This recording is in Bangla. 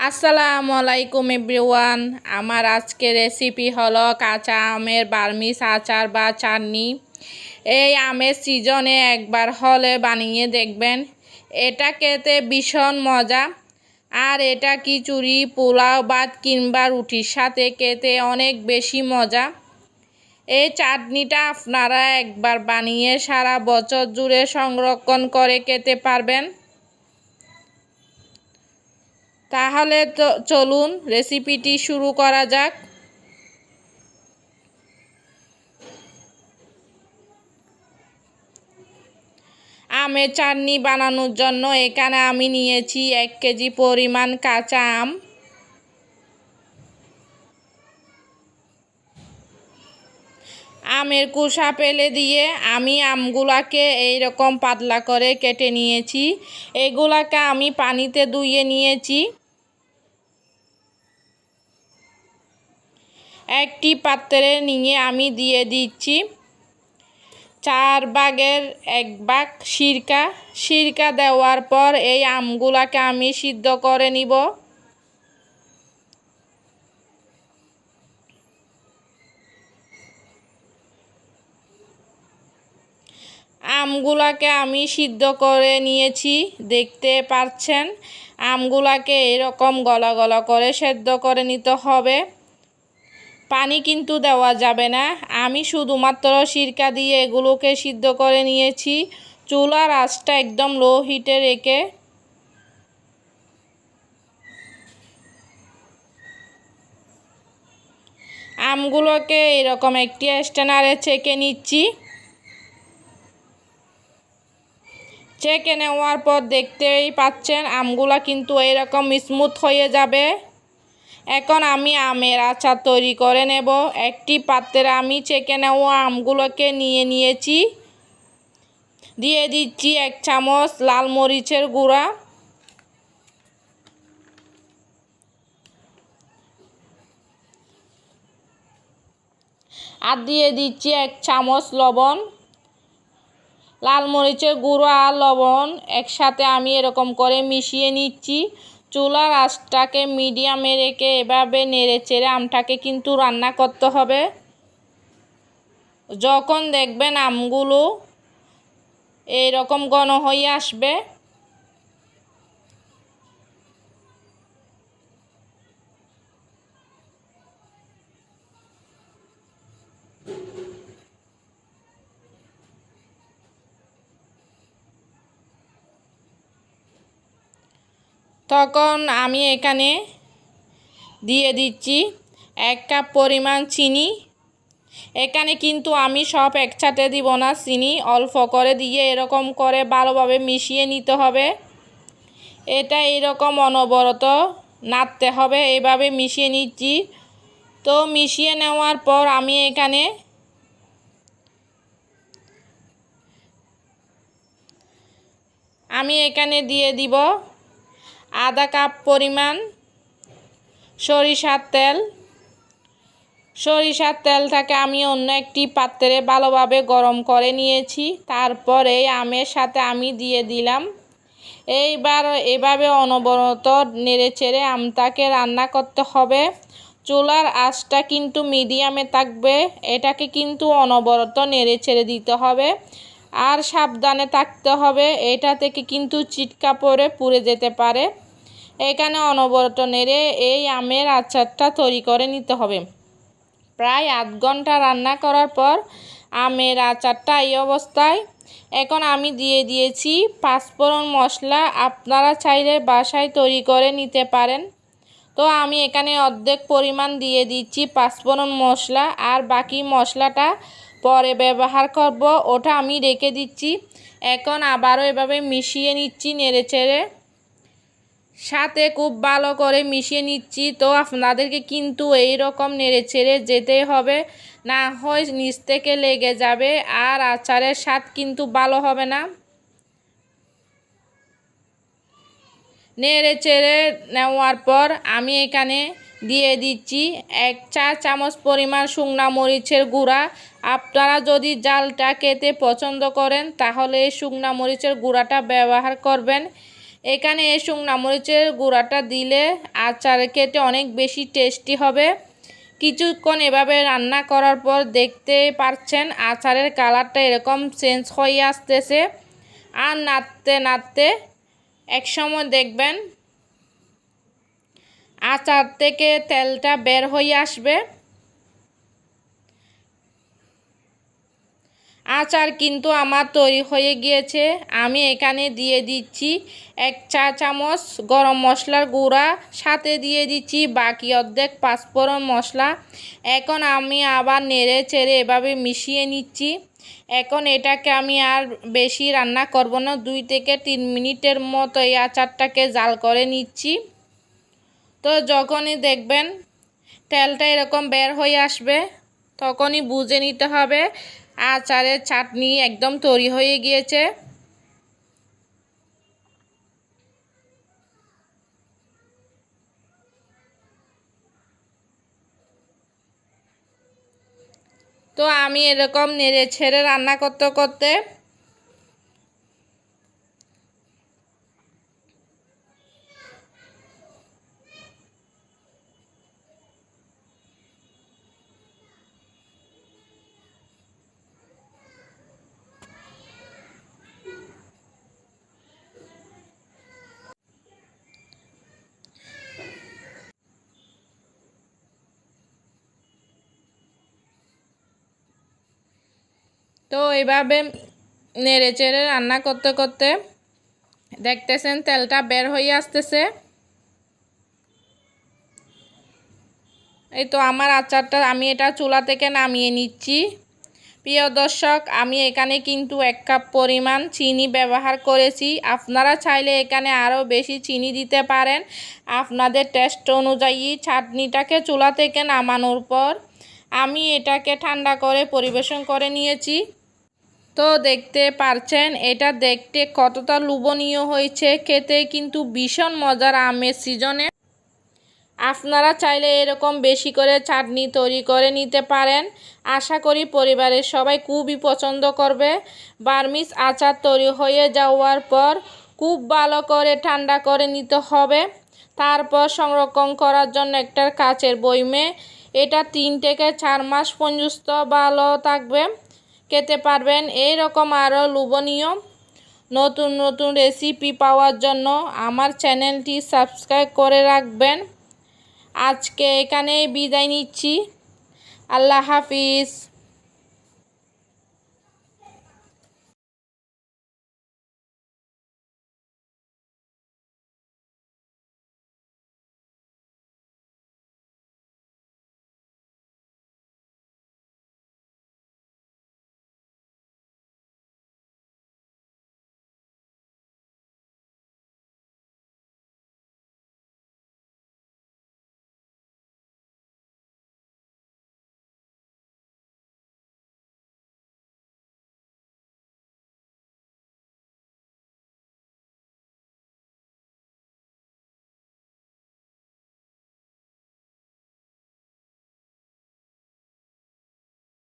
আসসালামু আলাইকুম এভরিওয়ান। আমার আজকে রেসিপি হলো কাঁচা আমের বার্মিস আচার বা চাটনি। এই আমের সিজনে একবার হলে বানিয়ে দেখবেন, এটা খেতে ভীষণ মজা। আর এটা খিচুড়ি, পোলাও, ভাত কিংবা রুটির সাথে খেতে অনেক বেশি মজা। এই চাটনিটা আপনারা একবার বানিয়ে সারা বছর জুড়ে সংরক্ষণ করে খেতে পারবেন। তাহলে তো চলুন রেসিপিটি শুরু করা যাক। আমের চাটনি বানানোর জন্য এখানে আমি নিয়েছি 1 কেজি পরিমাণ কাঁচা আম। আমের খোসা ফেলে দিয়ে আমি আমগুলাকে এইরকম পাতলা করে কেটে নিয়েছি। এগুলাকে আমি পানিতে ধুয়ে নিয়েছি। একটি পাত্রে নিয়ে আমি দিয়ে দিচ্ছি 4 ভাগের 1 ভাগ সিরকা দেওয়ার পর এই আমগুলাকে আমি সিদ্ধ করে নিব। আমগুলাকে আমি সিদ্ধ করে নিয়েছি, দেখতে পাচ্ছেন। আমগুলাকে এরকম গলা গলা করে সেদ্ধ করে নিতে হবে, পানি কিন্তু দেওয়া যাবে না। আমি শুধুমাত্র সিরকা দিয়ে এগুলোকে সিদ্ধ করে নিয়েছি। চুলার আঁচটা একদম লো হিটে রেখে আমগুলোকে এরকম একটি স্ট্যানারে ছেঁকে নিচ্ছি। ছেঁকে নেওয়ার পর দেখতেই পাচ্ছেন আমগুলা কিন্তু এরকম স্মুথ হয়ে যাবে। এখন আমি আমের আচার তৈরি করে নেব। একটি পাত্রে আমি ছেঁকে নেওয়া আমগুলোকে নিয়ে নিয়েছি। দিয়ে দিচ্ছি 1 চামচ লাল মরিচের গুঁড়া, আর দিয়ে দিচ্ছি 1 চামচ লবণ। লাল মরিচের গুঁড়ো আর লবণ একসাথে আমি এরকম করে মিশিয়ে নিচ্ছি। চুলার আঁচটাকে মিডিয়ামে রেখে এভাবে নেড়ে চেড়ে আমটাকে কিন্তু রান্না করতে হবে। যখন দেখবেন আমগুলো এইরকম ঘন হয়ে আসবে, তখন আমি এখানে দিয়ে দিচ্ছি 1 কাপ পরিমাণ চিনি। এখানে কিন্তু আমি সব একসাথে দিব না, চিনি অল্প করে দিয়ে এরকম করে ভালোভাবে মিশিয়ে নিতে হবে। এটা এরকম অনবরত নাড়তে হবে, এইভাবে মিশিয়ে নিচ্ছি। তো মিশিয়ে নেওয়ার পর আমি এখানে দিয়ে দিব আধা কাপ পরিমাণ সরিষার তেল। সরিষার তেলটাকে আমি অন্য একটি পাত্রে ভালোভাবে গরম করে নিয়েছি। তারপরে আমের সাথে আমি দিয়ে দিলাম। এইবার এভাবে অনবরত নেড়ে চেড়ে আমটাকে রান্না করতে হবে। চুলার আঁচটা কিন্তু মিডিয়ামে থাকবে। এটাকে কিন্তু অনবরত নেড়ে চেড়ে দিতে হবে, আর সাবধানে থাকতে হবে, এটা থেকে কিন্তু ছিটকা পড়ে পুড়ে যেতে পারে। এখানে অনবরত নেড়ে এই আমের আচারটা তৈরি করে নিতে হবে। প্রায় আধ ঘন্টা রান্না করার পর আমের আচারটা এই অবস্থায়। এখন আমি দিয়ে দিয়েছি 5 ফোড়ন মশলা। আপনারা চাইলে বাসায় তৈরি করে নিতে পারেন। তো আমি এখানে অর্ধেক পরিমাণ দিয়ে দিচ্ছি 5 ফোড়ন মশলা, আর বাকি মশলাটা পরে ব্যবহার করব, ওটা আমি রেখে দিচ্ছি। এখন আবারও এভাবে মিশিয়ে নিচ্ছি নেড়ে চেড়ে, সাথে খুব ভালো করে মিশিয়ে নিচ্ছি। তো আপনাদেরকে কিন্তু এই রকম নেড়ে চেড়ে যেতে হবে, না হয় নিচ থেকে লেগে যাবে আর আচারের স্বাদ কিন্তু ভালো হবে না। নেড়ে চেড়ে নেওয়ার পর আমি এখানে দিয়ে দিচ্ছি 1 চা চামচ পরিমাণ শুকনা মরিচের গুঁড়া। আপনারা যদি জালটা খেতে পছন্দ করেন তাহলে এই শুকনা মরিচের গুঁড়াটা ব্যবহার করবেন, এখানে এই শুকনা মরিচের গুঁড়াটা দিলে আচার খেতে অনেক বেশি টেস্টি হবে। কিছুক্ষণ এভাবে রান্না করার পর দেখতে পাচ্ছেন আচারের কালারটা এরকম চেঞ্জ হয়ে আসতেছে। আর নাড়তে নাড়তে একসময় দেখবেন আচার থেকে তেলটা বের হয়ে আসবে। আচার কিন্তু আমার তৈরি হয়ে গিয়েছে। আমি এখানে দিয়ে দিচ্ছি 1 চা চামচ গরম মশলার গুঁড়া, সাথে দিয়ে দিচ্ছি বাকি অর্ধেক পাঁচফোড়ন মশলা। এখন আমি আবার নেড়ে চেড়ে এভাবে মিশিয়ে নিচ্ছি। এখন এটাকে আমি আর বেশি রান্না করব না, 2 থেকে 3 মিনিটের মতো এই আচারটাকে জাল করে নিচ্ছি। তো যখনই দেখবেন তেলটা এরকম বের হয়ে আসবে তখনই বুঝে নিতে হবে আচারের চাটনি একদম তৈরি হয়ে গিয়েছে। তো আমি এরকম নেড়ে ছেড়ে রান্না করতে করতে তো এইভাবে নেড়ে চেড়ে রান্না করতে করতে দেখতেছেন তেলটা বের হয়ে আসতেছে। এই তো আমার আচারটা আমি এটা চুলা থেকে নামিয়ে নিচ্ছি। প্রিয় দর্শক, আমি এখানে কিন্তু 1 কাপ পরিমাণ চিনি ব্যবহার করেছি। আপনারা চাইলে এখানে আরও বেশি চিনি দিতে পারেন আপনাদের টেস্ট অনুযায়ী। চাটনিটাকে চুলা থেকে নামানোর পর আমি এটাকে ঠান্ডা করে পরিবেশন করে নিয়েছি। তো দেখতে পারছেন এটা দেখতে কতটা লোভনীয় হয়েছে, খেতে কিন্তু ভীষণ মজার আমের সিজনে। আপনারা চাইলে এরকম বেশি করে চাটনি তৈরি করে নিতে পারেন। আশা করি পরিবারের সবাই খুবই পছন্দ করবে। বার্মিজ আচার তৈরি হয়ে যাওয়ার পর খুব ভালো করে ঠান্ডা করে নিতে হবে। তারপর সংরক্ষণ করার জন্য একটা কাচের বয়মে এটা 3 থেকে 4 মাস পর্যন্ত ভালো থাকবে, খেতে পারবেন। এই রকম আরও লোভনীয় নতুন নতুন রেসিপি পাওয়ার জন্য আমার চ্যানেলটি সাবস্ক্রাইব করে রাখবেন। আজকে এখানেই বিদায় নিচ্ছি। আল্লাহ হাফিজ।